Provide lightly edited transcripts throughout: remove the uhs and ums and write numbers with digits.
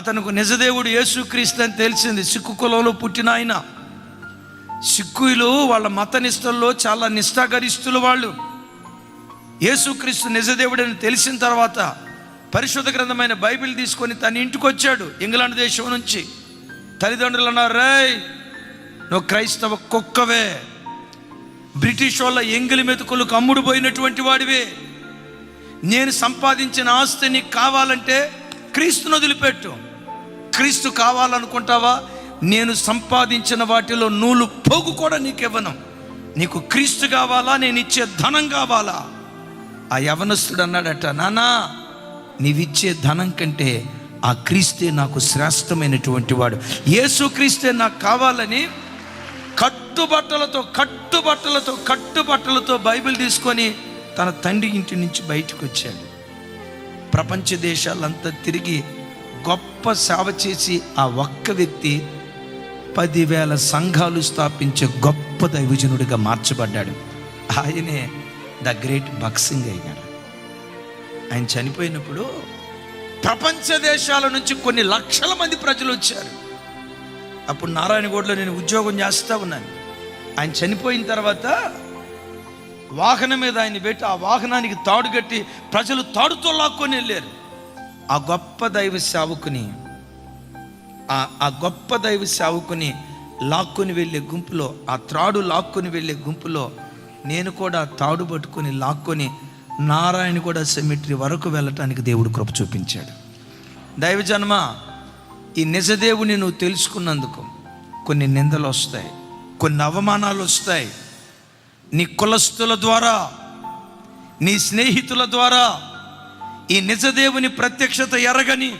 అతనికి నిజదేవుడు యేసుక్రీస్తు అని తెలిసింది. సిక్కు కులంలో పుట్టిన ఆయన. సిక్కులు వాళ్ళ మత నిష్టల్లో చాలా నిష్ఠాగరిస్తులు వాళ్ళు. యేసుక్రీస్తు నిజదేవుడు అని తెలిసిన తర్వాత పరిశుద్ధ గ్రంథమైన బైబిల్ తీసుకొని తన ఇంటికి వచ్చాడు. ఇంగ్లాండ్ దేశం నుంచి తల్లిదండ్రులు అన్నారు, రేయ్ నువ్వు క్రైస్తవ కుక్కవే, బ్రిటిష్ వాళ్ళ ఎంగిలి మెతుకులకు అమ్ముడు పోయినటువంటి వాడివే, నేను సంపాదించిన ఆస్తి నీకు కావాలంటే క్రీస్తును వదిలిపెట్టు. క్రీస్తు కావాలనుకుంటావా, నేను సంపాదించిన వాటిలో నూలు పోగు కూడా నీకు ఇవ్వను. నీకు క్రీస్తు కావాలా, నేను ఇచ్చే ధనం కావాలా? ఆ యవనస్తుడు అన్నాడట, నానా నీవిచ్చే ధనం కంటే ఆ క్రీస్తే నాకు శ్రేష్టమైనటువంటి వాడు, యేసుక్రీస్తే నాకు కావాలని కట్టుబట్టలతో బైబిల్ తీసుకొని తన తండ్రి ఇంటి నుంచి బయటకు వచ్చాడు. ప్రపంచ దేశాలంతా తిరిగి గొప్ప సేవ చేసి ఆ ఒక్క వ్యక్తి 10,000 సంఘాలు స్థాపించే గొప్ప దైవజనుడిగా మార్చబడ్డాడు. ఆయనే ద గ్రేట్ భగత్ సింగ్ అయ్యాడు. ఆయన చనిపోయినప్పుడు ప్రపంచ దేశాల నుంచి కొన్ని లక్షల మంది ప్రజలు వచ్చారు. అప్పుడు నారాయణగూడలో నేను ఉద్యోగం చేస్తూ ఉన్నాను. ఆయన చనిపోయిన తర్వాత వాహనం మీద ఆయన పెట్టి ఆ వాహనానికి తాడు కట్టి ప్రజలు తాడుతో లాక్కొని వెళ్ళారు. ఆ గొప్ప దైవ సేవకుని లాక్కొని వెళ్ళే గుంపులో, ఆ త్రాడు లాక్కొని వెళ్ళే గుంపులో నేను కూడా తాడు పట్టుకొని లాక్కొని నారాయణగూడ సెమిటరీ వరకు వెళ్ళటానికి దేవుడు కృప చూపించాడు. దైవజన్మ, ఈ నిజదేవుని నువ్వు తెలుసుకున్నందుకు కొన్ని నిందలు వస్తాయి, కొన్ని అవమానాలు వస్తాయి. నీ కులస్తుల ద్వారా, నీ స్నేహితుల ద్వారా, ఈ నిజదేవుని ప్రత్యక్షత ఎరగని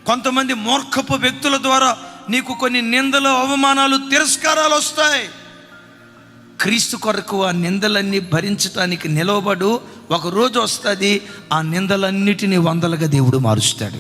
కొంతమంది మూర్ఖపు వ్యక్తుల ద్వారా నీకు కొన్ని నిందలు, అవమానాలు, తిరస్కారాలు వస్తాయి. క్రీస్తు కొరకు ఆ నిందలన్నీ భరించటానికి నిలవబడు. ఒక రోజు వస్తుంది, ఆ నిందలన్నిటినీ వందలుగా దేవుడు మారుస్తాడు.